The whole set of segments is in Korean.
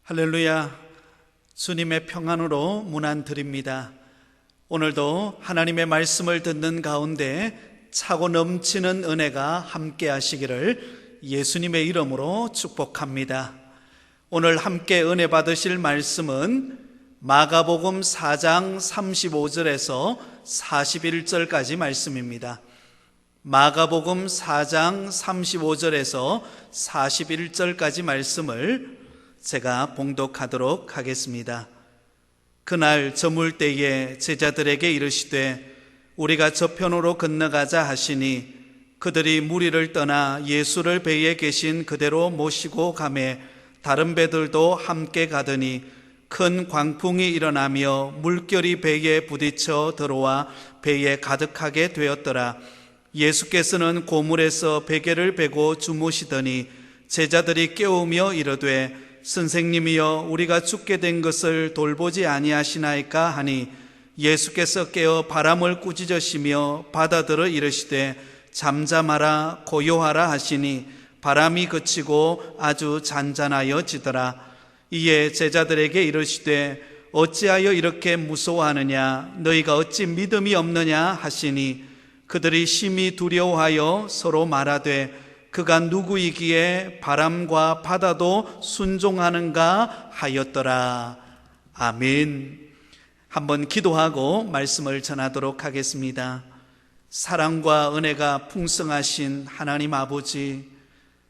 할렐루야. 주님의 평안으로 문안드립니다. 오늘도 하나님의 말씀을 듣는 가운데 차고 넘치는 은혜가 함께 하시기를 예수님의 이름으로 축복합니다. 오늘 함께 은혜 받으실 말씀은 마가복음 4장 35절에서 41절까지 말씀입니다. 마가복음 4장 35절에서 41절까지 말씀을 제가 봉독하도록 하겠습니다. 그날 저물 때에 제자들에게 이르시되 우리가 저편으로 건너가자 하시니 그들이 무리를 떠나 예수를 배에 계신 그대로 모시고 가매 다른 배들도 함께 가더니 큰 광풍이 일어나며 물결이 배에 부딪혀 들어와 배에 가득하게 되었더라. 예수께서는 고물에서 베개를 베고 주무시더니 제자들이 깨우며 이르되 선생님이여 우리가 죽게 된 것을 돌보지 아니하시나이까 하니 예수께서 깨어 바람을 꾸짖으시며 바다들어 이르시되 잠잠하라 고요하라 하시니 바람이 그치고 아주 잔잔하여지더라. 이에 제자들에게 이르시되 어찌하여 이렇게 무서워하느냐 너희가 어찌 믿음이 없느냐 하시니 그들이 심히 두려워하여 서로 말하되 그가 누구이기에 바람과 바다도 순종하는가 하였더라. 아멘. 한번 기도하고 말씀을 전하도록 하겠습니다. 사랑과 은혜가 풍성하신 하나님 아버지,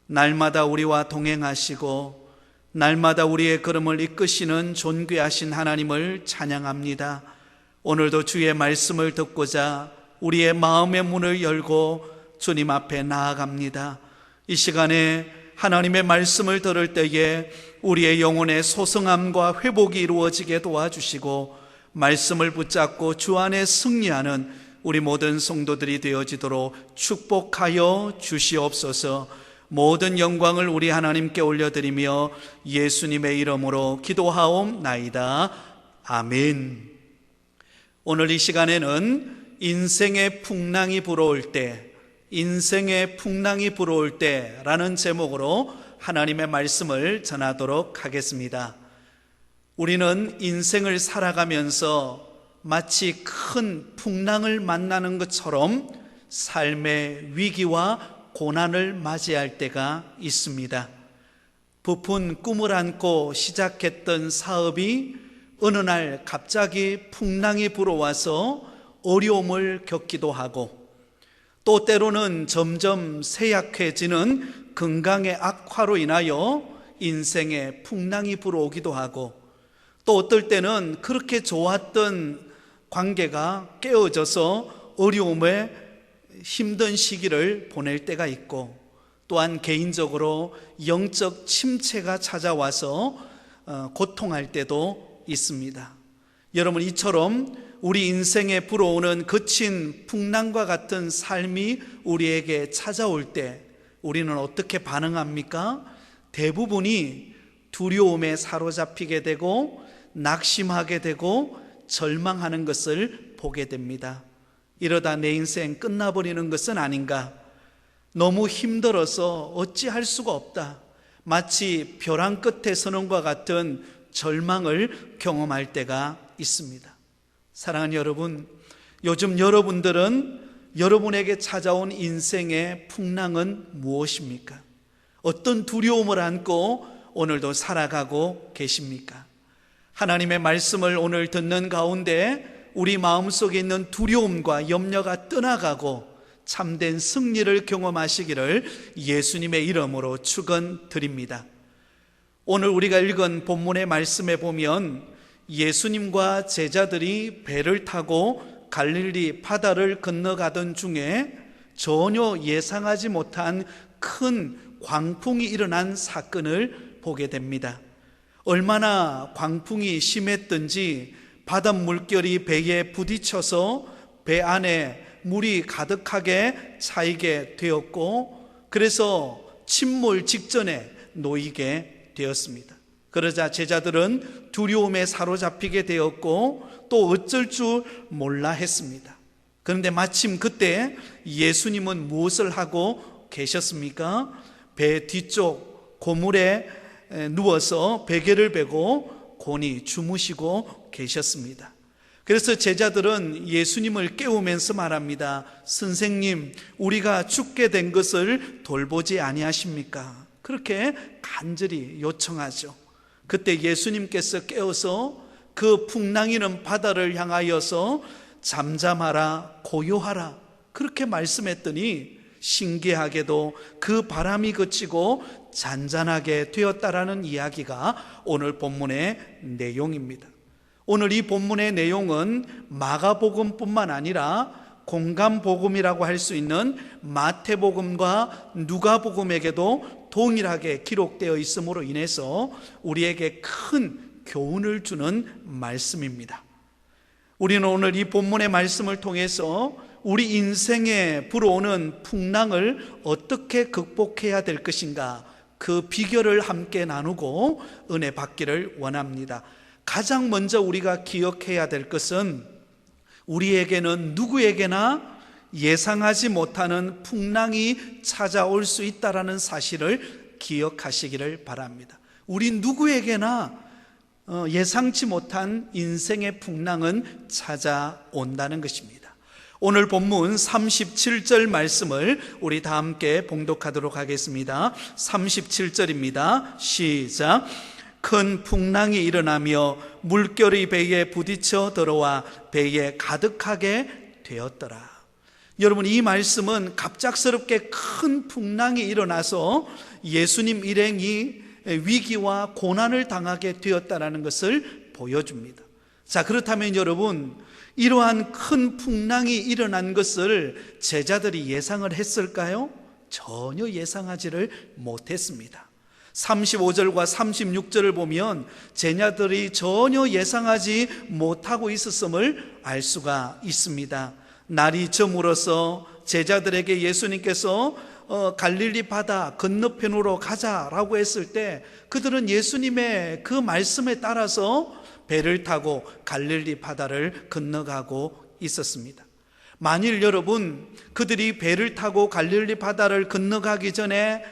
날마다 우리와 동행하시고 날마다 우리의 걸음을 이끄시는 존귀하신 하나님을 찬양합니다. 오늘도 주의 말씀을 듣고자 우리의 마음의 문을 열고 주님 앞에 나아갑니다. 이 시간에 하나님의 말씀을 들을 때에 우리의 영혼의 소성함과 회복이 이루어지게 도와주시고 말씀을 붙잡고 주 안에 승리하는 우리 모든 성도들이 되어지도록 축복하여 주시옵소서. 모든 영광을 우리 하나님께 올려드리며 예수님의 이름으로 기도하옵나이다. 아멘. 오늘 이 시간에는 인생의 풍랑이 불어올 때, 인생의 풍랑이 불어올 때라는 제목으로 하나님의 말씀을 전하도록 하겠습니다. 우리는 인생을 살아가면서 마치 큰 풍랑을 만나는 것처럼 삶의 위기와 고난을 맞이할 때가 있습니다. 부푼 꿈을 안고 시작했던 사업이 어느 날 갑자기 풍랑이 불어와서 어려움을 겪기도 하고 또 때로는 점점 쇠약해지는 건강의 악화로 인하여 인생의 풍랑이 불어오기도 하고 또 어떨 때는 그렇게 좋았던 관계가 깨어져서 어려움에 힘든 시기를 보낼 때가 있고 또한 개인적으로 영적 침체가 찾아와서 고통할 때도 있습니다. 여러분, 이처럼 우리 인생에 불어오는 거친 풍랑과 같은 삶이 우리에게 찾아올 때 우리는 어떻게 반응합니까? 대부분이 두려움에 사로잡히게 되고 낙심하게 되고 절망하는 것을 보게 됩니다. 이러다 내 인생 끝나버리는 것은 아닌가? 너무 힘들어서 어찌할 수가 없다. 마치 벼랑 끝에 서는 것과 같은 절망을 경험할 때가 있습니다. 사랑하는 여러분, 요즘 여러분들은 여러분에게 찾아온 인생의 풍랑은 무엇입니까? 어떤 두려움을 안고 오늘도 살아가고 계십니까? 하나님의 말씀을 오늘 듣는 가운데 우리 마음속에 있는 두려움과 염려가 떠나가고 참된 승리를 경험하시기를 예수님의 이름으로 축원드립니다. 오늘 우리가 읽은 본문의 말씀에 보면 예수님과 제자들이 배를 타고 갈릴리 바다를 건너가던 중에 전혀 예상하지 못한 큰 광풍이 일어난 사건을 보게 됩니다. 얼마나 광풍이 심했던지 바닷물결이 배에 부딪혀서 배 안에 물이 가득하게 차이게 되었고 그래서 침몰 직전에 놓이게 되었습니다. 그러자 제자들은 두려움에 사로잡히게 되었고 또 어쩔 줄 몰라 했습니다. 그런데 마침 그때 예수님은 무엇을 하고 계셨습니까? 배 뒤쪽 고물에 누워서 베개를 베고 곤히 주무시고 계셨습니다. 그래서 제자들은 예수님을 깨우면서 말합니다. 선생님, 우리가 죽게 된 것을 돌보지 아니하십니까? 그렇게 간절히 요청하죠. 그때 예수님께서 깨어서 그 풍랑이는 바다를 향하여서 잠잠하라, 고요하라, 그렇게 말씀했더니 신기하게도 그 바람이 그치고 잔잔하게 되었다라는 이야기가 오늘 본문의 내용입니다. 오늘 이 본문의 내용은 마가복음뿐만 아니라 공감복음이라고 할 수 있는 마태복음과 누가복음에게도 동일하게 기록되어 있음으로 인해서 우리에게 큰 교훈을 주는 말씀입니다. 우리는 오늘 이 본문의 말씀을 통해서 우리 인생에 불어오는 풍랑을 어떻게 극복해야 될 것인가, 그 비결을 함께 나누고 은혜 받기를 원합니다. 가장 먼저 우리가 기억해야 될 것은 우리에게는 누구에게나 예상하지 못하는 풍랑이 찾아올 수 있다는 사실을 기억하시기를 바랍니다. 우리 누구에게나 예상치 못한 인생의 풍랑은 찾아온다는 것입니다. 오늘 본문 37절 말씀을 우리 다 함께 봉독하도록 하겠습니다. 37절입니다. 시작. 큰 풍랑이 일어나며 물결이 배에 부딪혀 들어와 배에 가득하게 되었더라. 여러분, 이 말씀은 갑작스럽게 큰 풍랑이 일어나서 예수님 일행이 위기와 고난을 당하게 되었다는 것을 보여줍니다. 자, 그렇다면 여러분, 이러한 큰 풍랑이 일어난 것을 제자들이 예상을 했을까요? 전혀 예상하지를 못했습니다. 35절과 36절을 보면 제자들이 전혀 예상하지 못하고 있었음을 알 수가 있습니다. 날이 저물어서 제자들에게 예수님께서 갈릴리 바다 건너편으로 가자라고 했을 때 그들은 예수님의 그 말씀에 따라서 배를 타고 갈릴리 바다를 건너가고 있었습니다. 만일 여러분, 그들이 배를 타고 갈릴리 바다를 건너가기 전에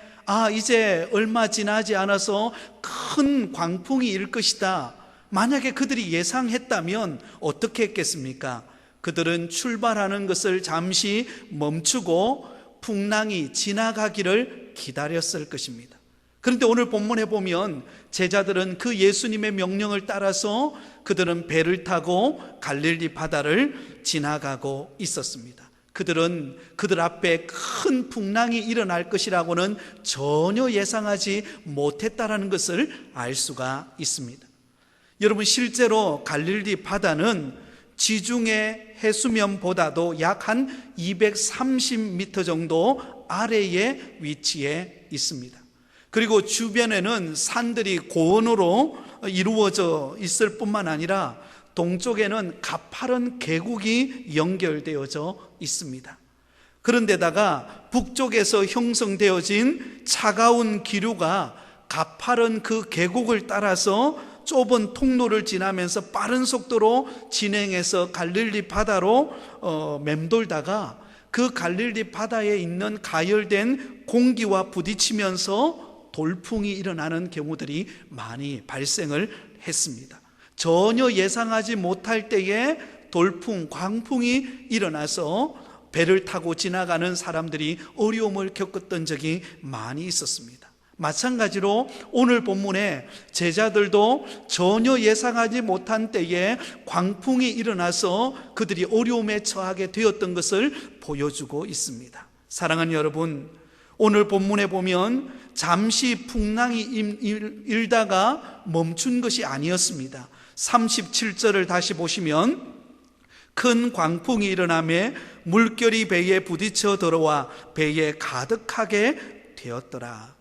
이제 얼마 지나지 않아서 큰 광풍이 일 것이다, 만약에 그들이 예상했다면 어떻게 했겠습니까? 그들은 출발하는 것을 잠시 멈추고 풍랑이 지나가기를 기다렸을 것입니다. 그런데 오늘 본문에 보면 제자들은 그 예수님의 명령을 따라서 그들은 배를 타고 갈릴리 바다를 지나가고 있었습니다. 그들은 그들 앞에 큰 풍랑이 일어날 것이라고는 전혀 예상하지 못했다는 것을 알 수가 있습니다. 여러분, 실제로 갈릴리 바다는 지중해 해수면보다도 약 한 230m 정도 아래에 위치해 있습니다. 그리고 주변에는 산들이 고원으로 이루어져 있을 뿐만 아니라 동쪽에는 가파른 계곡이 연결되어져 있습니다. 그런데다가 북쪽에서 형성되어진 차가운 기류가 가파른 그 계곡을 따라서 좁은 통로를 지나면서 빠른 속도로 진행해서 갈릴리 바다로 맴돌다가 그 갈릴리 바다에 있는 가열된 공기와 부딪히면서 돌풍이 일어나는 경우들이 많이 발생을 했습니다. 전혀 예상하지 못할 때에 돌풍, 광풍이 일어나서 배를 타고 지나가는 사람들이 어려움을 겪었던 적이 많이 있었습니다. 마찬가지로 오늘 본문에 제자들도 전혀 예상하지 못한 때에 광풍이 일어나서 그들이 어려움에 처하게 되었던 것을 보여주고 있습니다. 사랑하는 여러분, 오늘 본문에 보면 잠시 풍랑이 일다가 멈춘 것이 아니었습니다. 37절을 다시 보시면 큰 광풍이 일어나며 물결이 배에 부딪혀 들어와 배에 가득하게 되었더라.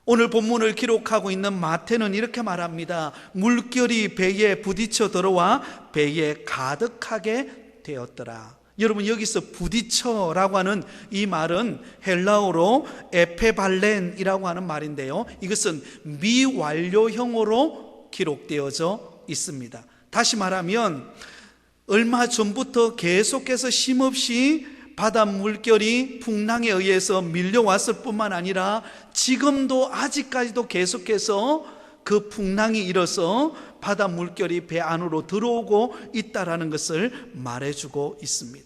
오늘 본문을 기록하고 있는 마태는 이렇게 말합니다. 물결이 배에 부딪혀 들어와 배에 가득하게 되었더라. 여러분, 여기서 부딪혀라고 하는 이 말은 헬라어로 에페발렌이라고 하는 말인데요, 이것은 미완료형으로 기록되어져 있습니다. 다시 말하면 얼마 전부터 계속해서 쉼없이 바다 물결이 풍랑에 의해서 밀려왔을 뿐만 아니라 지금도 아직까지도 계속해서 그 풍랑이 일어서 바다 물결이 배 안으로 들어오고 있다라는 것을 말해주고 있습니다.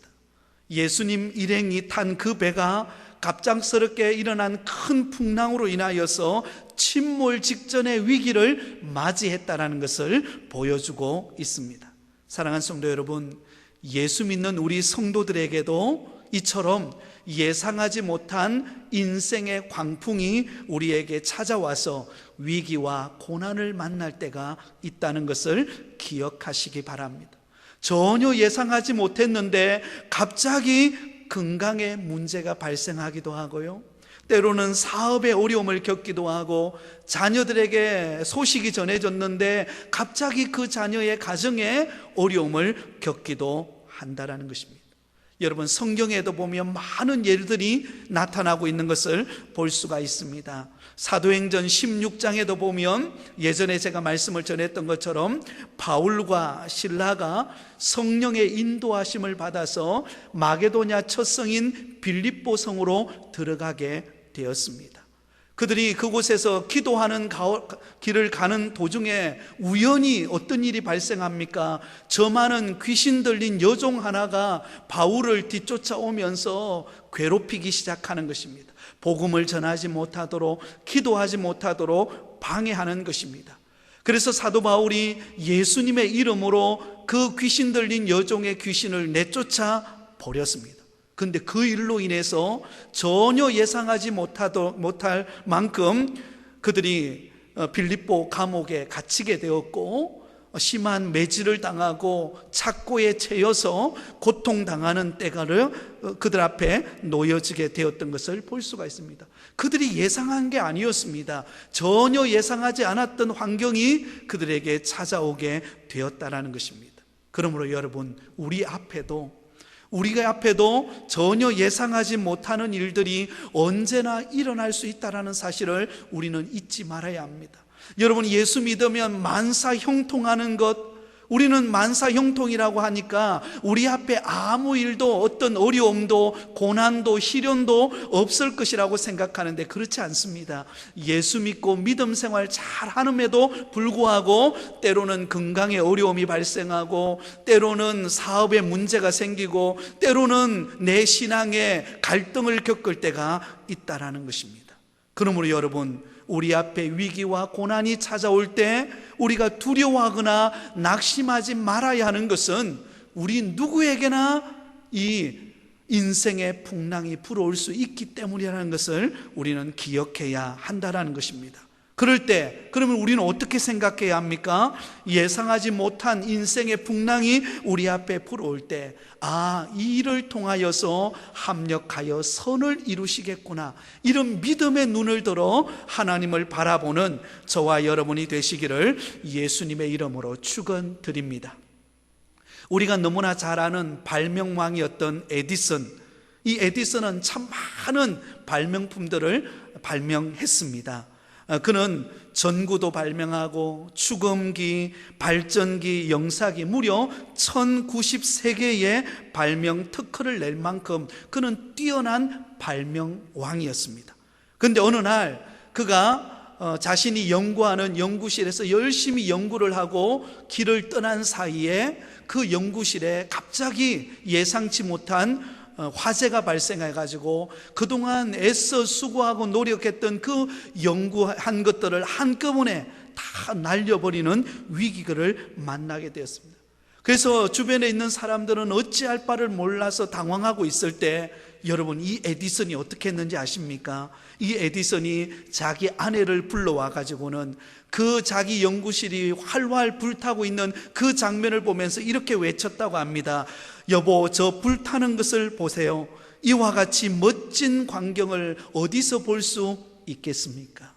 예수님 일행이 탄 그 배가 갑작스럽게 일어난 큰 풍랑으로 인하여서 침몰 직전의 위기를 맞이했다라는 것을 보여주고 있습니다. 사랑하는 성도 여러분, 예수 믿는 우리 성도들에게도 이처럼 예상하지 못한 인생의 광풍이 우리에게 찾아와서 위기와 고난을 만날 때가 있다는 것을 기억하시기 바랍니다. 전혀 예상하지 못했는데 갑자기 건강에 문제가 발생하기도 하고요, 때로는 사업에 어려움을 겪기도 하고, 자녀들에게 소식이 전해졌는데 갑자기 그 자녀의 가정에 어려움을 겪기도 한다는 것입니다. 여러분, 성경에도 보면 많은 예들이 나타나고 있는 것을 볼 수가 있습니다. 사도행전 16장에도 보면 예전에 제가 말씀을 전했던 것처럼 바울과 실라가 성령의 인도하심을 받아서 마게도냐 첫 성인 빌립보 성으로 들어가게 되었습니다. 그들이 그곳에서 기도하는 길을 가는 도중에 우연히 어떤 일이 발생합니까? 저 많은 귀신 들린 여종 하나가 바울을 뒤쫓아오면서 괴롭히기 시작하는 것입니다. 복음을 전하지 못하도록, 기도하지 못하도록 방해하는 것입니다. 그래서 사도 바울이 예수님의 이름으로 그 귀신 들린 여종의 귀신을 내쫓아 버렸습니다. 그런데 그 일로 인해서 전혀 예상하지 못할 만큼 그들이 빌립보 감옥에 갇히게 되었고, 심한 매질을 당하고 착고에 채여서 고통당하는 때가를 그들 앞에 놓여지게 되었던 것을 볼 수가 있습니다. 그들이 예상한 게 아니었습니다. 전혀 예상하지 않았던 환경이 그들에게 찾아오게 되었다는 것입니다. 그러므로 여러분, 우리가 앞에도 전혀 예상하지 못하는 일들이 언제나 일어날 수 있다는 사실을 우리는 잊지 말아야 합니다. 여러분, 예수 믿으면 만사 형통하는 것, 우리는 만사 형통이라고 하니까 우리 앞에 아무 일도, 어떤 어려움도 고난도 시련도 없을 것이라고 생각하는데 그렇지 않습니다. 예수 믿고 믿음 생활 잘 하는데도 불구하고 때로는 건강에 어려움이 발생하고, 때로는 사업에 문제가 생기고, 때로는 내 신앙에 갈등을 겪을 때가 있다라는 것입니다. 그러므로 여러분, 우리 앞에 위기와 고난이 찾아올 때 우리가 두려워하거나 낙심하지 말아야 하는 것은 우리 누구에게나 이 인생의 풍랑이 불어올 수 있기 때문이라는 것을 우리는 기억해야 한다는 것입니다. 그럴 때 그러면 우리는 어떻게 생각해야 합니까? 예상하지 못한 인생의 풍랑이 우리 앞에 불어올 때, 이 일을 통하여서 합력하여 선을 이루시겠구나, 이런 믿음의 눈을 들어 하나님을 바라보는 저와 여러분이 되시기를 예수님의 이름으로 축원드립니다. 우리가 너무나 잘 아는 발명왕이었던 에디슨, 이 에디슨은 참 많은 발명품들을 발명했습니다. 그는 전구도 발명하고 축음기, 발전기, 영사기 무려 1093개의 발명 특허를 낼 만큼 그는 뛰어난 발명왕이었습니다. 그런데 어느 날 그가 자신이 연구하는 연구실에서 열심히 연구를 하고 길을 떠난 사이에 그 연구실에 갑자기 예상치 못한 화재가 발생해가지고 그동안 애써 수고하고 노력했던 그 연구한 것들을 한꺼번에 다 날려버리는 위기를 만나게 되었습니다. 그래서 주변에 있는 사람들은 어찌할 바를 몰라서 당황하고 있을 때, 여러분, 이 에디슨이 어떻게 했는지 아십니까? 이 에디슨이 자기 아내를 불러와 가지고는 그 자기 연구실이 활활 불타고 있는 그 장면을 보면서 이렇게 외쳤다고 합니다. 여보, 저 불타는 것을 보세요. 이와 같이 멋진 광경을 어디서 볼 수 있겠습니까?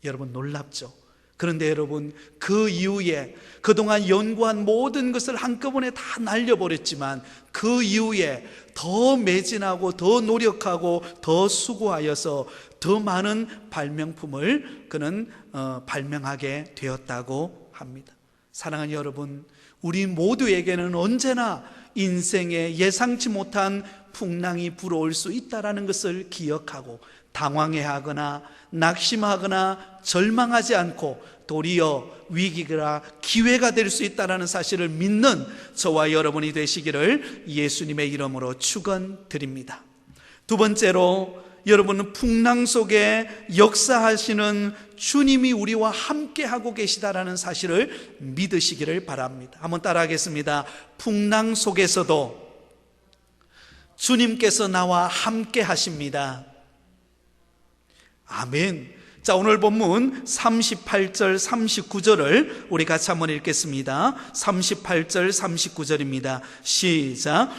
여러분, 놀랍죠? 그런데 여러분, 그 이후에 그동안 연구한 모든 것을 한꺼번에 다 날려버렸지만 그 이후에 더 매진하고 더 노력하고 더 수고하여서 더 많은 발명품을 그는 발명하게 되었다고 합니다. 사랑하는 여러분, 우리 모두에게는 언제나 인생에 예상치 못한 풍랑이 불어올 수 있다는 것을 기억하고 당황해하거나 낙심하거나 절망하지 않고 도리어 위기가 기회가 될 수 있다는 사실을 믿는 저와 여러분이 되시기를 예수님의 이름으로 축원드립니다. 두 번째로, 여러분은 풍랑 속에 역사하시는 주님이 우리와 함께하고 계시다라는 사실을 믿으시기를 바랍니다. 한번 따라하겠습니다. 풍랑 속에서도 주님께서 나와 함께 하십니다. 아멘. 자, 오늘 본문 38절 39절을 우리 같이 한번 읽겠습니다. 38절 39절입니다. 시작.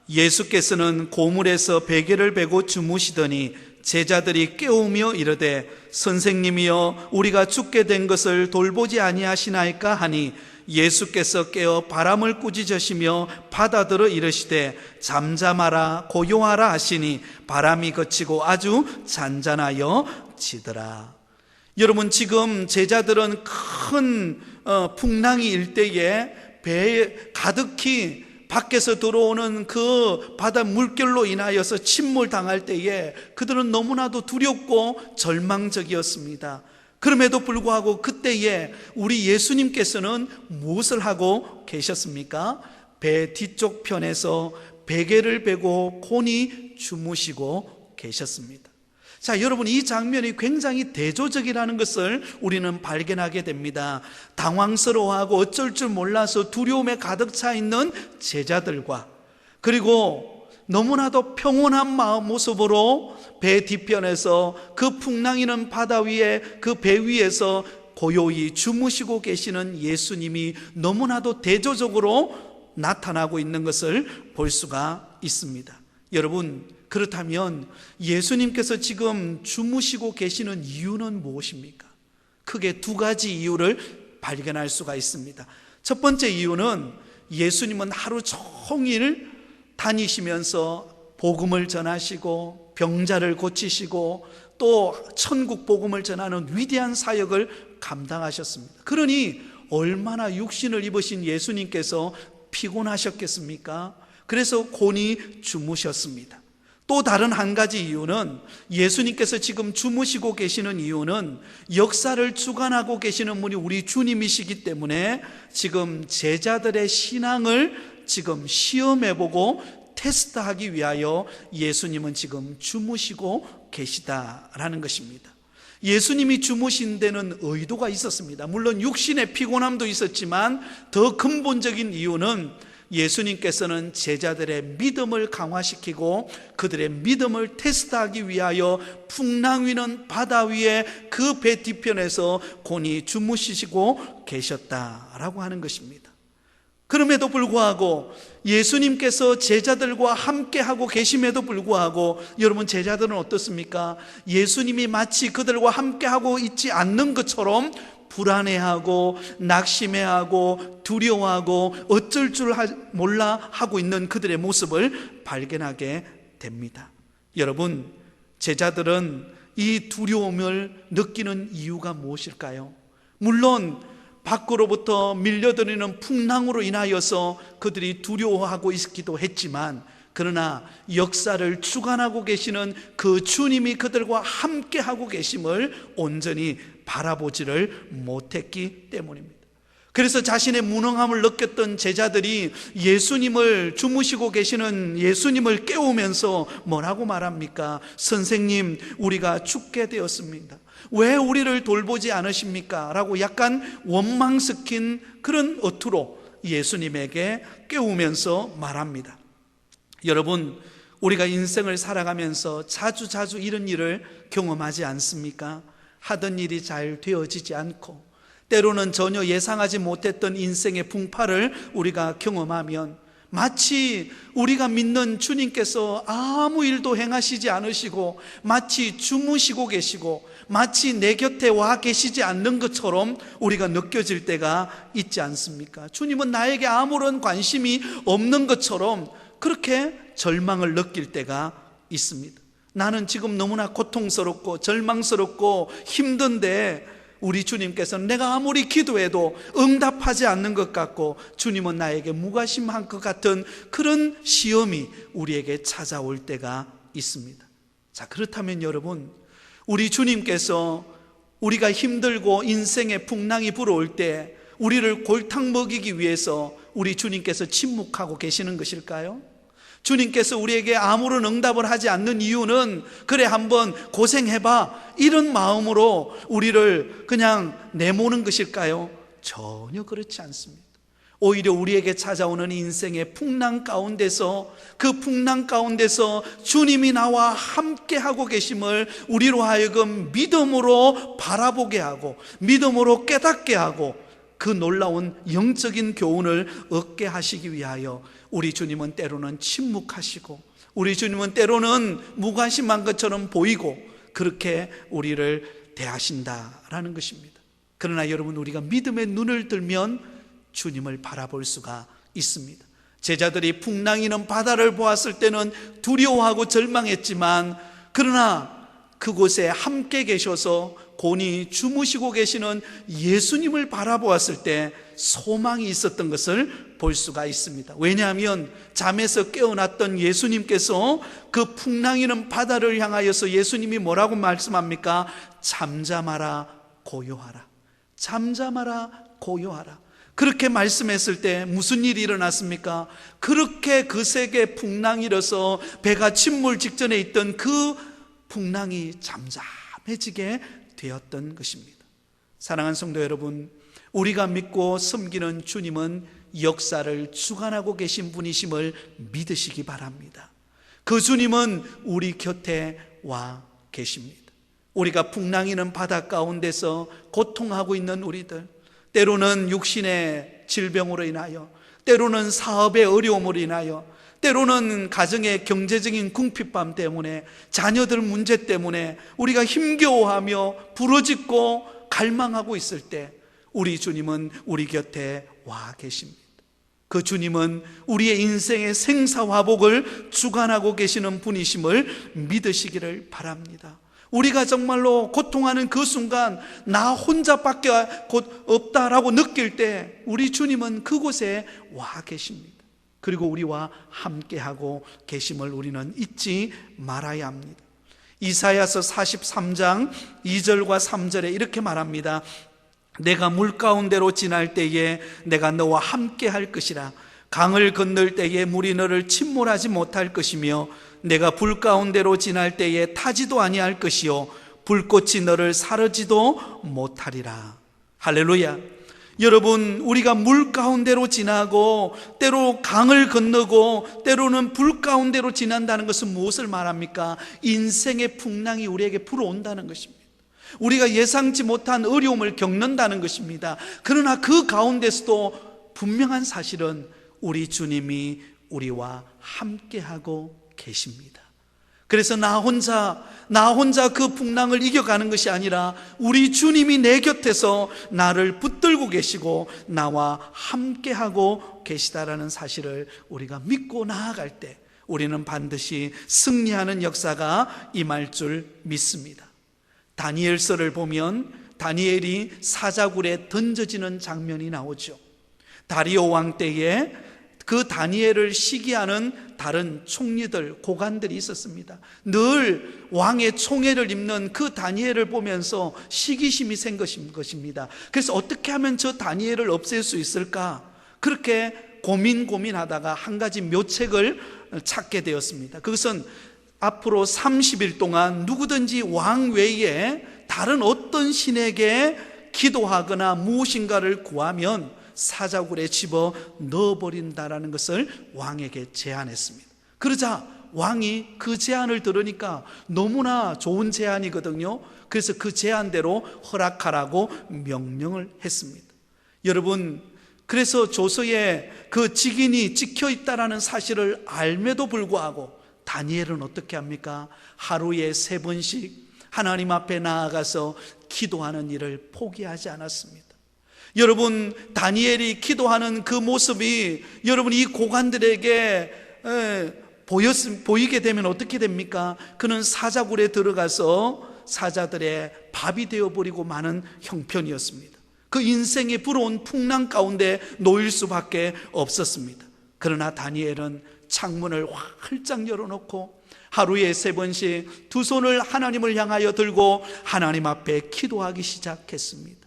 예수께서는 고물에서 베개를 베고 주무시더니 제자들이 깨우며 이르되 선생님이여 우리가 죽게 된 것을 돌보지 아니하시나이까 하니 예수께서 깨어 바람을 꾸짖으시며 바다들어 이르시되 잠잠하라 고요하라 하시니 바람이 그치고 아주 잔잔하여 지더라. 여러분, 지금 제자들은 큰 풍랑이 일 때에 배에 가득히 밖에서 들어오는 그 바다 물결로 인하여서 침몰당할 때에 그들은 너무나도 두렵고 절망적이었습니다. 그럼에도 불구하고 그때에 우리 예수님께서는 무엇을 하고 계셨습니까? 배 뒤쪽 편에서 베개를 베고 곤히 주무시고 계셨습니다. 자, 여러분, 이 장면이 굉장히 대조적이라는 것을 우리는 발견하게 됩니다. 당황스러워하고 어쩔 줄 몰라서 두려움에 가득 차 있는 제자들과, 그리고 너무나도 평온한 마음 모습으로 배 뒤편에서 그 풍랑이는 바다 위에 그 배 위에서 고요히 주무시고 계시는 예수님이 너무나도 대조적으로 나타나고 있는 것을 볼 수가 있습니다. 여러분, 그렇다면 예수님께서 지금 주무시고 계시는 이유는 무엇입니까? 크게 두 가지 이유를 발견할 수가 있습니다. 첫 번째 이유는 예수님은 하루 종일 다니시면서 복음을 전하시고 병자를 고치시고 또 천국 복음을 전하는 위대한 사역을 감당하셨습니다. 그러니 얼마나 육신을 입으신 예수님께서 피곤하셨겠습니까? 그래서 곤히 주무셨습니다. 또 다른 한 가지 이유는, 예수님께서 지금 주무시고 계시는 이유는 역사를 주관하고 계시는 분이 우리 주님이시기 때문에 지금 제자들의 신앙을 지금 시험해보고 테스트하기 위하여 예수님은 지금 주무시고 계시다라는 것입니다. 예수님이 주무신 데는 의도가 있었습니다. 물론 육신의 피곤함도 있었지만 더 근본적인 이유는 예수님께서는 제자들의 믿음을 강화시키고 그들의 믿음을 테스트하기 위하여 풍랑 위는 바다 위에 그 배 뒤편에서 곤히 주무시고 계셨다라고 하는 것입니다. 그럼에도 불구하고 예수님께서 제자들과 함께 하고 계심에도 불구하고 여러분, 제자들은 어떻습니까? 예수님이 마치 그들과 함께 하고 있지 않는 것처럼 불안해하고 낙심해하고 두려워하고 어쩔 줄 몰라 하고 있는 그들의 모습을 발견하게 됩니다. 여러분, 제자들은 이 두려움을 느끼는 이유가 무엇일까요? 물론 밖으로부터 밀려드는 풍랑으로 인하여서 그들이 두려워하고 있기도 했지만, 그러나 역사를 주관하고 계시는 그 주님이 그들과 함께 하고 계심을 온전히 바라보지를 못했기 때문입니다. 그래서 자신의 무능함을 느꼈던 제자들이 예수님을, 주무시고 계시는 예수님을 깨우면서 뭐라고 말합니까? 선생님, 우리가 죽게 되었습니다. 왜 우리를 돌보지 않으십니까? 라고 약간 원망스킨 그런 어투로 예수님에게 깨우면서 말합니다. 여러분, 우리가 인생을 살아가면서 자주 이런 일을 경험하지 않습니까? 하던 일이 잘 되어지지 않고 때로는 전혀 예상하지 못했던 인생의 풍파를 우리가 경험하면 마치 우리가 믿는 주님께서 아무 일도 행하시지 않으시고 마치 주무시고 계시고 마치 내 곁에 와 계시지 않는 것처럼 우리가 느껴질 때가 있지 않습니까? 주님은 나에게 아무런 관심이 없는 것처럼 그렇게 절망을 느낄 때가 있습니다. 나는 지금 너무나 고통스럽고 절망스럽고 힘든데 우리 주님께서는 내가 아무리 기도해도 응답하지 않는 것 같고 주님은 나에게 무관심한 것 같은 그런 시험이 우리에게 찾아올 때가 있습니다. 자, 그렇다면 여러분, 우리 주님께서 우리가 힘들고 인생의 풍랑이 불어올 때 우리를 골탕 먹이기 위해서 우리 주님께서 침묵하고 계시는 것일까요? 주님께서 우리에게 아무런 응답을 하지 않는 이유는 그래 한번 고생해봐 이런 마음으로 우리를 그냥 내모는 것일까요? 전혀 그렇지 않습니다. 오히려 우리에게 찾아오는 인생의 풍랑 가운데서 그 풍랑 가운데서 주님이 나와 함께하고 계심을 우리로 하여금 믿음으로 바라보게 하고 믿음으로 깨닫게 하고 그 놀라운 영적인 교훈을 얻게 하시기 위하여 우리 주님은 때로는 침묵하시고 우리 주님은 때로는 무관심한 것처럼 보이고 그렇게 우리를 대하신다라는 것입니다. 그러나 여러분, 우리가 믿음의 눈을 들면 주님을 바라볼 수가 있습니다. 제자들이 풍랑이는 바다를 보았을 때는 두려워하고 절망했지만 그러나 그곳에 함께 계셔서 곤히 주무시고 계시는 예수님을 바라보았을 때 소망이 있었던 것을 볼 수가 있습니다. 왜냐하면 잠에서 깨어났던 예수님께서 그 풍랑이는 바다를 향하여서 예수님이 뭐라고 말씀합니까? 잠잠하라 고요하라. 잠잠하라 고요하라. 그렇게 말씀했을 때 무슨 일이 일어났습니까? 그렇게 그 세계 풍랑이 일어서 배가 침몰 직전에 있던 그 풍랑이 잠잠해지게 되었던 것입니다. 사랑하는 성도 여러분, 우리가 믿고 섬기는 주님은 역사를 주관하고 계신 분이심을 믿으시기 바랍니다. 그 주님은 우리 곁에 와 계십니다. 우리가 풍랑이는 바다 가운데서 고통하고 있는 우리들, 때로는 육신의 질병으로 인하여, 때로는 사업의 어려움으로 인하여, 때로는 가정의 경제적인 궁핍감 때문에, 자녀들 문제 때문에 우리가 힘겨워하며 부러짓고 갈망하고 있을 때 우리 주님은 우리 곁에 와 계십니다. 그 주님은 우리의 인생의 생사화복을 주관하고 계시는 분이심을 믿으시기를 바랍니다. 우리가 정말로 고통하는 그 순간 나 혼자밖에 곧 없다라고 느낄 때 우리 주님은 그곳에 와 계십니다. 그리고 우리와 함께하고 계심을 우리는 잊지 말아야 합니다. 이사야서 43장 2절과 3절에 이렇게 말합니다. 내가 물 가운데로 지날 때에 내가 너와 함께할 것이라. 강을 건널 때에 물이 너를 침몰하지 못할 것이며 내가 불 가운데로 지날 때에 타지도 아니할 것이요 불꽃이 너를 사르지도 못하리라. 할렐루야. 여러분, 우리가 물 가운데로 지나고 때로 강을 건너고 때로는 불 가운데로 지난다는 것은 무엇을 말합니까? 인생의 풍랑이 우리에게 불어온다는 것입니다. 우리가 예상치 못한 어려움을 겪는다는 것입니다. 그러나 그 가운데서도 분명한 사실은 우리 주님이 우리와 함께하고 계십니다. 그래서 나 혼자 그 풍랑을 이겨가는 것이 아니라 우리 주님이 내 곁에서 나를 붙들고 계시고 나와 함께하고 계시다라는 사실을 우리가 믿고 나아갈 때 우리는 반드시 승리하는 역사가 임할 줄 믿습니다. 다니엘서를 보면 다니엘이 사자굴에 던져지는 장면이 나오죠. 다리오 왕 때에 그 다니엘을 시기하는 다른 총리들, 고관들이 있었습니다. 늘 왕의 총애를 입는 그 다니엘을 보면서 시기심이 생긴 것입니다. 그래서 어떻게 하면 저 다니엘을 없앨 수 있을까? 그렇게 고민하다가 한 가지 묘책을 찾게 되었습니다. 그것은 앞으로 30일 동안 누구든지 왕 외에 다른 어떤 신에게 기도하거나 무엇인가를 구하면 사자굴에 집어 넣어버린다라는 것을 왕에게 제안했습니다. 그러자 왕이 그 제안을 들으니까 너무나 좋은 제안이거든요. 그래서 그 제안대로 허락하라고 명령을 했습니다. 여러분, 그래서 조서에 그 직인이 찍혀 있다라는 사실을 알매도 불구하고 다니엘은 어떻게 합니까? 하루에 3번씩 하나님 앞에 나아가서 기도하는 일을 포기하지 않았습니다. 여러분, 다니엘이 기도하는 그 모습이 여러분 이 고관들에게 보이게 되면 어떻게 됩니까? 그는 사자굴에 들어가서 사자들의 밥이 되어버리고 마는 형편이었습니다. 그 인생의 부러운 풍랑 가운데 놓일 수밖에 없었습니다. 그러나 다니엘은 창문을 활짝 열어놓고 하루에 3번씩 두 손을 하나님을 향하여 들고 하나님 앞에 기도하기 시작했습니다.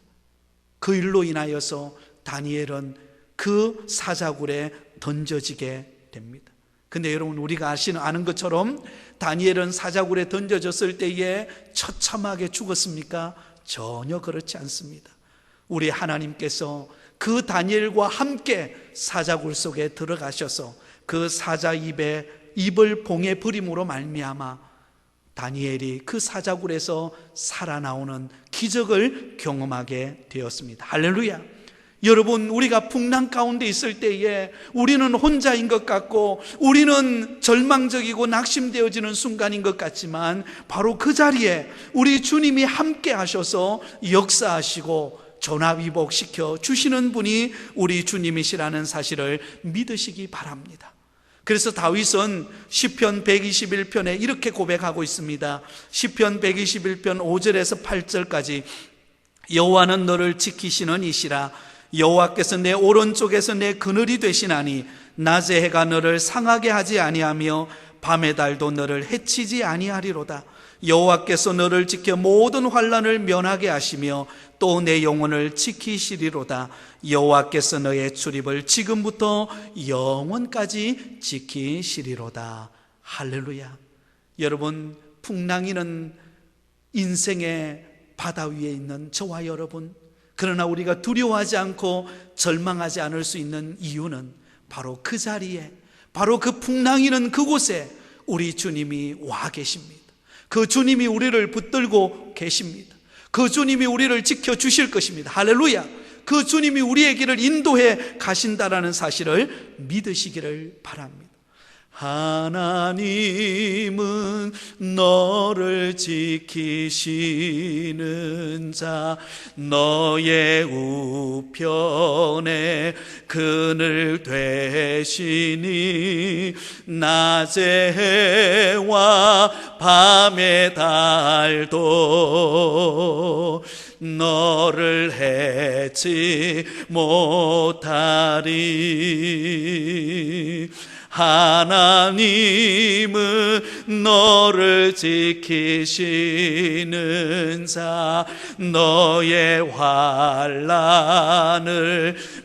그 일로 인하여서 다니엘은 그 사자굴에 던져지게 됩니다. 근데 여러분, 우리가 아는 것처럼 다니엘은 사자굴에 던져졌을 때에 처참하게 죽었습니까? 전혀 그렇지 않습니다. 우리 하나님께서 그 다니엘과 함께 사자굴 속에 들어가셔서 그 사자 입을 봉에 버림으로 말미암아 다니엘이 그 사자굴에서 살아나오는 기적을 경험하게 되었습니다. 할렐루야. 여러분, 우리가 풍랑 가운데 있을 때에 우리는 혼자인 것 같고 우리는 절망적이고 낙심되어지는 순간인 것 같지만 바로 그 자리에 우리 주님이 함께 하셔서 역사하시고 전화위복시켜 주시는 분이 우리 주님이시라는 사실을 믿으시기 바랍니다. 그래서 다윗은 시편 121편에 이렇게 고백하고 있습니다. 시편 121편 5절에서 8절까지 여호와는 너를 지키시는 이시라. 여호와께서 내 오른쪽에서 내 그늘이 되시나니 낮에 해가 너를 상하게 하지 아니하며 밤의 달도 너를 해치지 아니하리로다. 여호와께서 너를 지켜 모든 환난을 면하게 하시며 또 내 영혼을 지키시리로다. 여호와께서 너의 출입을 지금부터 영원까지 지키시리로다. 할렐루야. 여러분, 풍랑이는 인생의 바다 위에 있는 저와 여러분, 그러나 우리가 두려워하지 않고 절망하지 않을 수 있는 이유는 바로 그 자리에, 바로 그 풍랑이는 그곳에 우리 주님이 와 계십니다. 그 주님이 우리를 붙들고 계십니다. 그 주님이 우리를 지켜주실 것입니다. 할렐루야. 그 주님이 우리의 길을 인도해 가신다라는 사실을 믿으시기를 바랍니다. 하나님은 너를 지키시는 자, 너의 우편에 그늘 되시니 낮의 해와 밤의 달도 너를 해치 못하리. 하나님은 너를 지키시는 자, 너의 환난을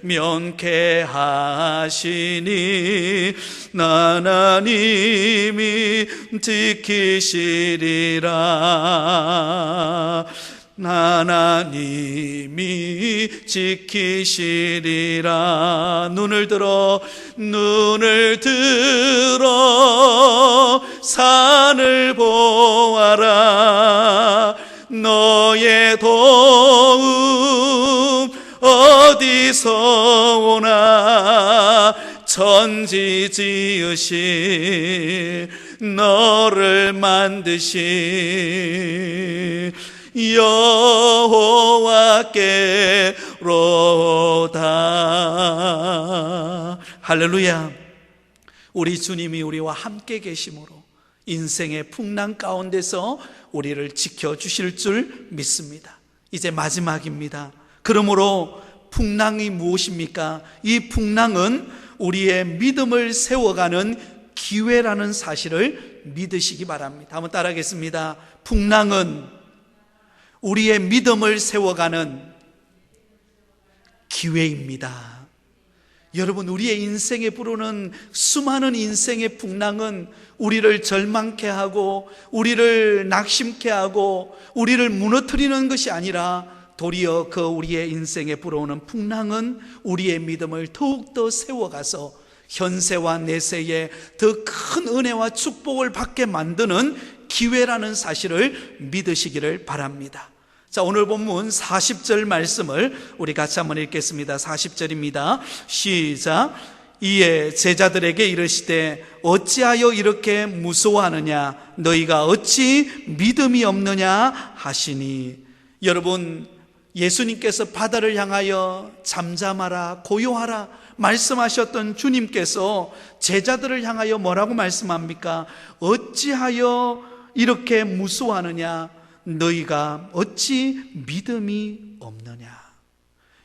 면케 하시니 하나님이 지키시리라. 하나님이 지키시리라. 눈을 들어 산을 보아라. 너의 도움 어디서 오나. 천지 지으신 너를 만드신 여호와께로다. 할렐루야. 우리 주님이 우리와 함께 계심으로 인생의 풍랑 가운데서 우리를 지켜주실 줄 믿습니다. 이제 마지막입니다. 그러므로 풍랑이 무엇입니까? 이 풍랑은 우리의 믿음을 세워가는 기회라는 사실을 믿으시기 바랍니다. 한번 따라하겠습니다. 풍랑은 우리의 믿음을 세워가는 기회입니다. 여러분, 우리의 인생에 부르는 수많은 인생의 풍랑은 우리를 절망케 하고 우리를 낙심케 하고 우리를 무너뜨리는 것이 아니라 도리어 그 우리의 인생에 불어오는 풍랑은 우리의 믿음을 더욱더 세워가서 현세와 내세에 더 큰 은혜와 축복을 받게 만드는 기회라는 사실을 믿으시기를 바랍니다. 자, 오늘 본문 40절 말씀을 우리 같이 한번 읽겠습니다. 40절입니다. 시작. 이에 제자들에게 이르시되 어찌하여 이렇게 무서워하느냐? 너희가 어찌 믿음이 없느냐 하시니. 여러분, 예수님께서 바다를 향하여 잠잠하라, 고요하라 말씀하셨던 주님께서 제자들을 향하여 뭐라고 말씀합니까? 어찌하여 이렇게 무서워하느냐? 너희가 어찌 믿음이 없느냐.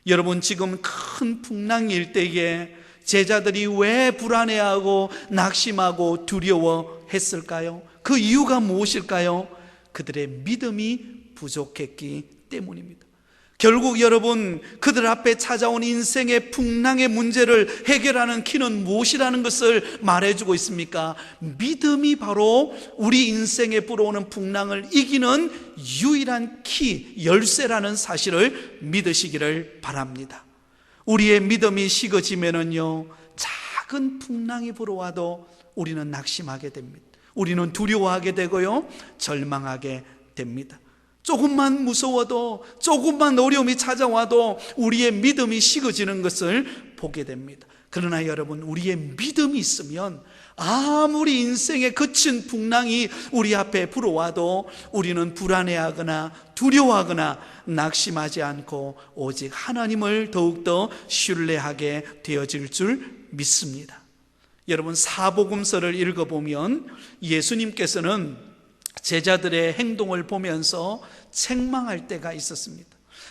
여러분, 지금 큰 풍랑일 때에 제자들이 왜 불안해하고 낙심하고 두려워했을까요? 그 이유가 무엇일까요? 그들의 믿음이 부족했기 때문입니다. 결국 여러분, 그들 앞에 찾아온 인생의 풍랑의 문제를 해결하는 키는 무엇이라는 것을 말해주고 있습니까? 믿음이 바로 우리 인생에 불어오는 풍랑을 이기는 유일한 키, 열쇠라는 사실을 믿으시기를 바랍니다. 우리의 믿음이 식어지면은요, 작은 풍랑이 불어와도 우리는 낙심하게 됩니다. 우리는 두려워하게 되고요, 절망하게 됩니다. 조금만 무서워도, 조금만 어려움이 찾아와도 우리의 믿음이 식어지는 것을 보게 됩니다. 그러나 여러분, 우리의 믿음이 있으면 아무리 인생의 거친 풍랑이 우리 앞에 불어와도 우리는 불안해하거나 두려워하거나 낙심하지 않고 오직 하나님을 더욱더 신뢰하게 되어질 줄 믿습니다. 여러분, 사복음서를 읽어보면 예수님께서는 제자들의 행동을 보면서 책망할 때가 있었습니다.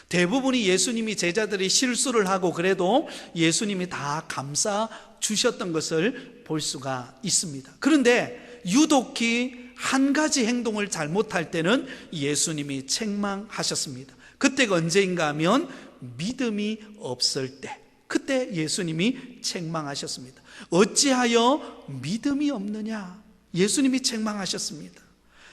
대부분이 예수님이 제자들이 실수를 하고 그래도 예수님이 다 감싸 주셨던 것을 볼 수가 있습니다. 그런데 유독히 한 가지 행동을 잘못할 때는 예수님이 책망하셨습니다. 그때가 언제인가 하면 믿음이 없을 때, 그때 예수님이 책망하셨습니다. 어찌하여 믿음이 없느냐? 예수님이 책망하셨습니다.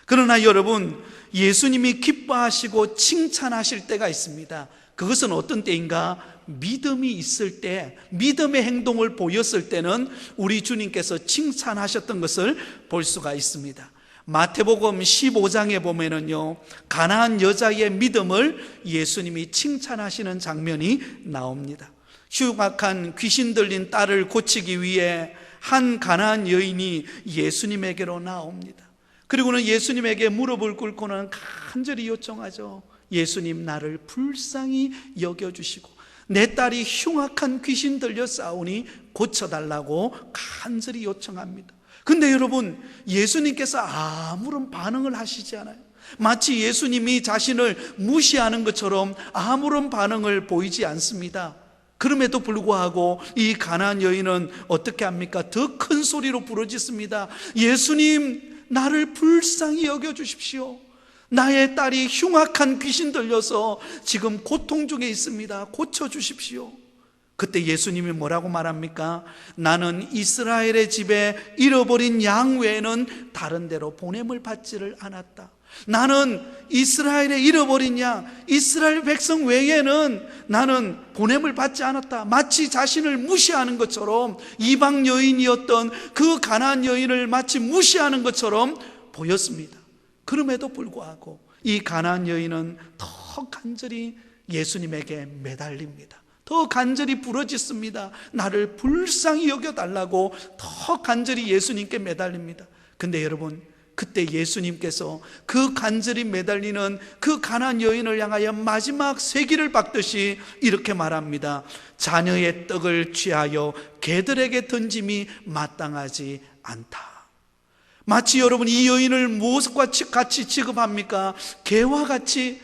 그러나 여러분, 예수님이 기뻐하시고 칭찬하실 때가 있습니다. 그것은 어떤 때인가? 믿음이 있을 때, 믿음의 행동을 보였을 때는 우리 주님께서 칭찬하셨던 것을 볼 수가 있습니다. 마태복음 15장에 보면은요, 가나안 여자의 믿음을 예수님이 칭찬하시는 장면이 나옵니다. 흉악한 귀신 들린 딸을 고치기 위해 한 가나안 여인이 예수님에게로 나옵니다. 그리고는 예수님에게 무릎을 꿇고는 간절히 요청하죠. 예수님, 나를 불쌍히 여겨주시고 내 딸이 흉악한 귀신 들려 싸우니 고쳐달라고 간절히 요청합니다. 근데 여러분, 예수님께서 아무런 반응을 하시지 않아요. 마치 예수님이 자신을 무시하는 것처럼 아무런 반응을 보이지 않습니다. 그럼에도 불구하고 이 가나안 여인은 어떻게 합니까? 더 큰 소리로 부르짖습니다. 예수님, 나를 불쌍히 여겨주십시오. 나의 딸이 흉악한 귀신 들려서 지금 고통 중에 있습니다. 고쳐주십시오. 그때 예수님이 뭐라고 말합니까? 나는 이스라엘의 집에 잃어버린 양 외에는 다른 데로 보냄을 받지를 않았다. 나는 이스라엘에 잃어버린 양, 이스라엘 백성 외에는 나는 보냄을 받지 않았다. 마치 자신을 무시하는 것처럼, 이방 여인이었던 그 가나안 여인을 마치 무시하는 것처럼 보였습니다. 그럼에도 불구하고 이 가나안 여인은 더 간절히 예수님에게 매달립니다. 더 간절히 부르짖습니다. 나를 불쌍히 여겨달라고 더 간절히 예수님께 매달립니다. 근데 여러분, 그때 예수님께서 그 간절히 매달리는 그 가나안 여인을 향하여 마지막 쇠기를 박듯이 이렇게 말합니다. 자녀의 떡을 취하여 개들에게 던짐이 마땅하지 않다. 마치 여러분, 이 여인을 무엇과 같이 취급합니까? 개와 같이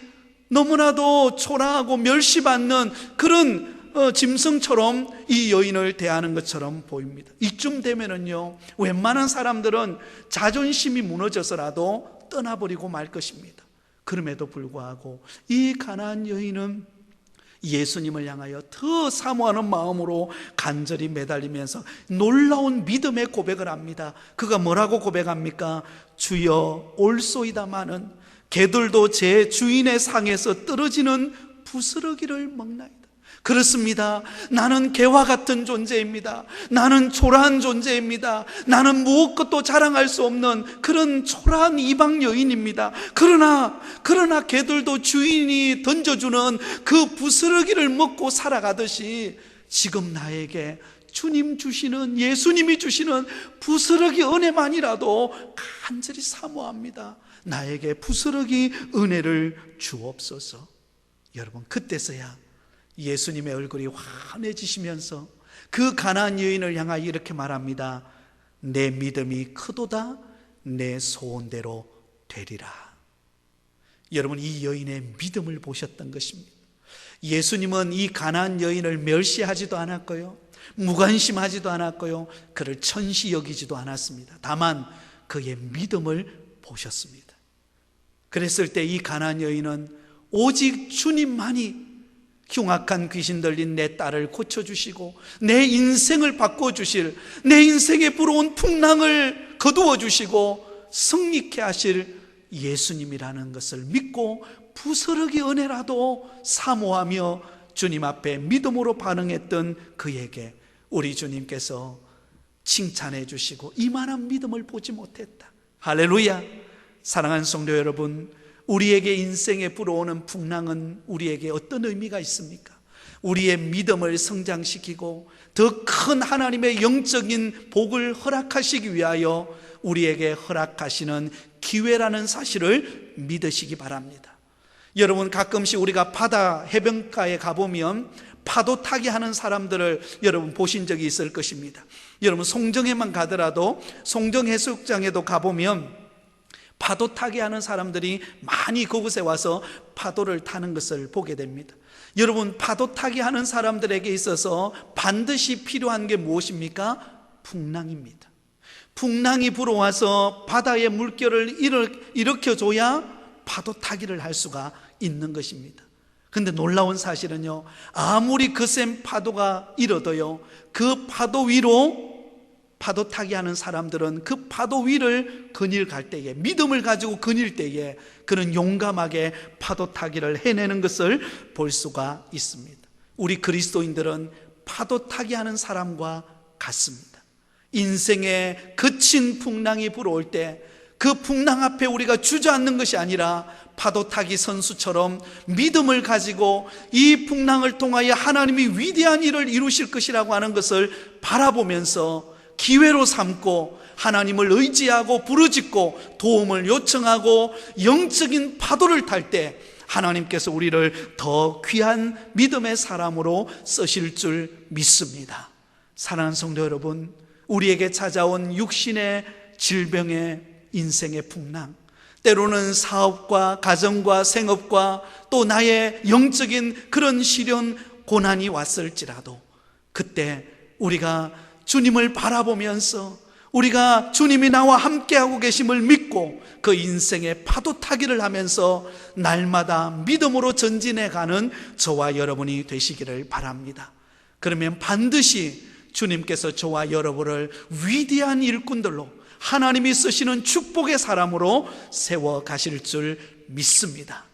너무나도 초라하고 멸시받는 그런 짐승처럼 이 여인을 대하는 것처럼 보입니다. 이쯤 되면은요, 웬만한 사람들은 자존심이 무너져서라도 떠나버리고 말 것입니다. 그럼에도 불구하고 이 가나안 여인은 예수님을 향하여 더 사모하는 마음으로 간절히 매달리면서 놀라운 믿음의 고백을 합니다. 그가 뭐라고 고백합니까? 주여, 올소이다마는 개들도 제 주인의 상에서 떨어지는 부스러기를 먹나이다. 그렇습니다. 나는 개와 같은 존재입니다. 나는 초라한 존재입니다. 나는 무엇것도 자랑할 수 없는 그런 초라한 이방 여인입니다. 그러나 개들도 주인이 던져주는 그 부스러기를 먹고 살아가듯이 지금 나에게 주님 주시는, 예수님이 주시는 부스러기 은혜만이라도 간절히 사모합니다. 나에게 부스러기 은혜를 주옵소서. 여러분, 그때서야 예수님의 얼굴이 환해지시면서 그 가나안 여인을 향하여 이렇게 말합니다. 내 믿음이 크도다, 내 소원대로 되리라. 여러분, 이 여인의 믿음을 보셨던 것입니다. 예수님은 이 가나안 여인을 멸시하지도 않았고요, 무관심하지도 않았고요, 그를 천시 여기지도 않았습니다. 다만 그의 믿음을 보셨습니다. 그랬을 때 이 가나안 여인은 오직 주님만이 흉악한 귀신 들린 내 딸을 고쳐주시고 내 인생을 바꿔주실, 내 인생에 불어온 풍랑을 거두어주시고 승리케 하실 예수님이라는 것을 믿고 부스러기 은혜라도 사모하며 주님 앞에 믿음으로 반응했던 그에게 우리 주님께서 칭찬해 주시고 이만한 믿음을 보지 못했다. 할렐루야. 사랑하는 성도 여러분, 우리에게 인생에 불어오는 풍랑은 우리에게 어떤 의미가 있습니까? 우리의 믿음을 성장시키고 더 큰 하나님의 영적인 복을 허락하시기 위하여 우리에게 허락하시는 기회라는 사실을 믿으시기 바랍니다. 여러분, 가끔씩 우리가 바다 해변가에 가보면 파도 타기 하는 사람들을 여러분 보신 적이 있을 것입니다. 여러분, 송정에만 가더라도 송정해수욕장에도 가보면 파도 타기 하는 사람들이 많이 그곳에 와서 파도를 타는 것을 보게 됩니다. 여러분, 파도 타기 하는 사람들에게 있어서 반드시 필요한 게 무엇입니까? 풍랑입니다. 풍랑이 불어와서 바다의 물결을 일으켜줘야 파도 타기를 할 수가 있는 것입니다. 그런데 놀라운 사실은요, 아무리 거센 파도가 일어도요, 그 파도 위로 파도 타기 하는 사람들은 그 파도 위를 거닐 갈 때에, 믿음을 가지고 거닐 때에 그는 용감하게 파도 타기를 해내는 것을 볼 수가 있습니다. 우리 그리스도인들은 파도 타기 하는 사람과 같습니다. 인생에 거친 풍랑이 불어올 때 그 풍랑 앞에 우리가 주저앉는 것이 아니라 파도 타기 선수처럼 믿음을 가지고 이 풍랑을 통하여 하나님이 위대한 일을 이루실 것이라고 하는 것을 바라보면서 기회로 삼고 하나님을 의지하고 부르짖고 도움을 요청하고 영적인 파도를 탈 때 하나님께서 우리를 더 귀한 믿음의 사람으로 쓰실 줄 믿습니다. 사랑하는 성도 여러분, 우리에게 찾아온 육신의 질병의 인생의 풍랑, 때로는 사업과 가정과 생업과 또 나의 영적인 그런 시련 고난이 왔을지라도 그때 우리가 주님을 바라보면서 우리가 주님이 나와 함께하고 계심을 믿고 그 인생의 파도 타기를 하면서 날마다 믿음으로 전진해가는 저와 여러분이 되시기를 바랍니다. 그러면 반드시 주님께서 저와 여러분을 위대한 일꾼들로 하나님이 쓰시는 축복의 사람으로 세워 가실 줄 믿습니다.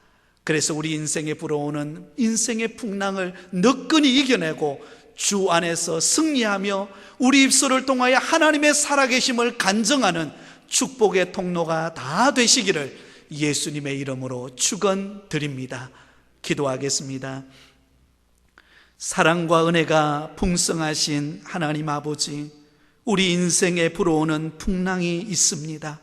그래서 우리 인생에 불어오는 인생의 풍랑을 너끈히 이겨내고 주 안에서 승리하며 우리 입술을 통하여 하나님의 살아계심을 간증하는 축복의 통로가 다 되시기를 예수님의 이름으로 축원드립니다. 기도하겠습니다. 사랑과 은혜가 풍성하신 하나님 아버지, 우리 인생에 불어오는 풍랑이 있습니다.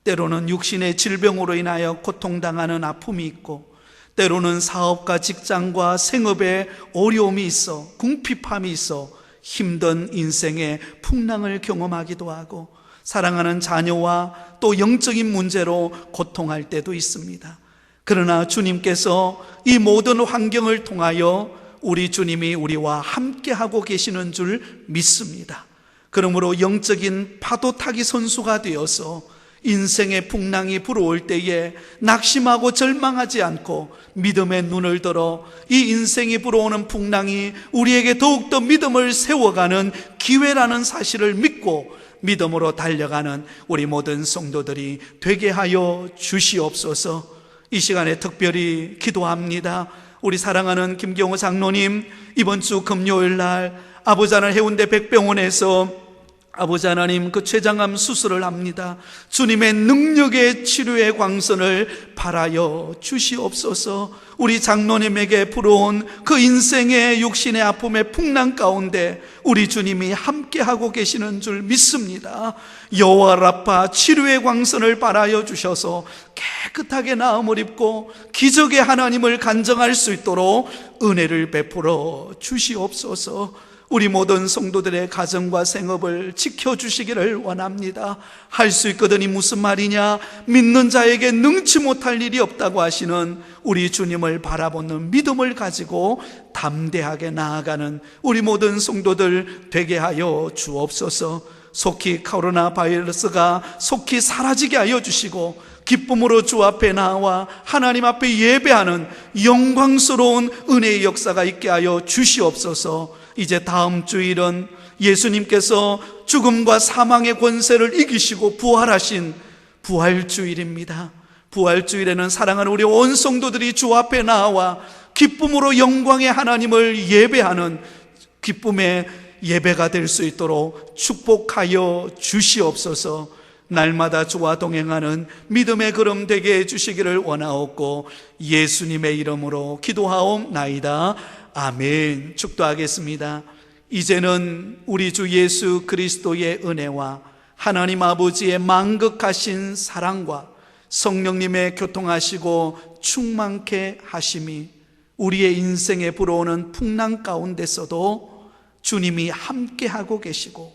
때로는 육신의 질병으로 인하여 고통당하는 아픔이 있고, 때로는 사업과 직장과 생업에 어려움이 있어 궁핍함이 있어 힘든 인생의 풍랑을 경험하기도 하고, 사랑하는 자녀와 또 영적인 문제로 고통할 때도 있습니다. 그러나 주님께서 이 모든 환경을 통하여 우리 주님이 우리와 함께하고 계시는 줄 믿습니다. 그러므로 영적인 파도 타기 선수가 되어서 인생의 풍랑이 불어올 때에 낙심하고 절망하지 않고 믿음의 눈을 들어 이 인생이 불어오는 풍랑이 우리에게 더욱더 믿음을 세워가는 기회라는 사실을 믿고 믿음으로 달려가는 우리 모든 성도들이 되게 하여 주시옵소서. 이 시간에 특별히 기도합니다. 우리 사랑하는 김경호 장로님, 이번 주 금요일 날 아버지 하나님 해운대 백병원에서 아버지 하나님 그 췌장암 수술을 합니다. 주님의 능력의 치료의 광선을 바라여 주시옵소서. 우리 장로님에게 불어온 그 인생의 육신의 아픔의 풍랑 가운데 우리 주님이 함께하고 계시는 줄 믿습니다. 여호와 라파 치료의 광선을 바라여 주셔서 깨끗하게 나음을 입고 기적의 하나님을 간증할 수 있도록 은혜를 베풀어 주시옵소서. 우리 모든 성도들의 가정과 생업을 지켜주시기를 원합니다. 할 수 있거든이 무슨 말이냐? 믿는 자에게 능치 못할 일이 없다고 하시는 우리 주님을 바라보는 믿음을 가지고 담대하게 나아가는 우리 모든 성도들 되게 하여 주옵소서. 속히 코로나 바이러스가 속히 사라지게 하여 주시고 기쁨으로 주 앞에 나와 하나님 앞에 예배하는 영광스러운 은혜의 역사가 있게 하여 주시옵소서. 이제 다음 주일은 예수님께서 죽음과 사망의 권세를 이기시고 부활하신 부활주일입니다. 부활주일에는 사랑하는 우리 온 성도들이 주 앞에 나와 기쁨으로 영광의 하나님을 예배하는 기쁨의 예배가 될 수 있도록 축복하여 주시옵소서. 날마다 주와 동행하는 믿음의 걸음 되게 해주시기를 원하옵고 예수님의 이름으로 기도하옵나이다. 아멘. 축도하겠습니다. 이제는 우리 주 예수 그리스도의 은혜와 하나님 아버지의 만극하신 사랑과 성령님의 교통하시고 충만케 하심이 우리의 인생에 불어오는 풍랑 가운데서도 주님이 함께하고 계시고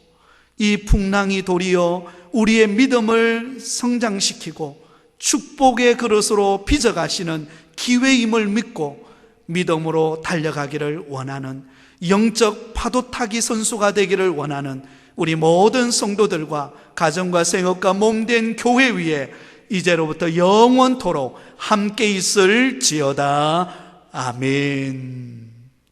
이 풍랑이 도리어 우리의 믿음을 성장시키고 축복의 그릇으로 빚어가시는 기회임을 믿고 믿음으로 달려가기를 원하는 영적 파도타기 선수가 되기를 원하는 우리 모든 성도들과 가정과 생업과 몸된 교회 위에 이제로부터 영원토록 함께 있을지어다. 아멘.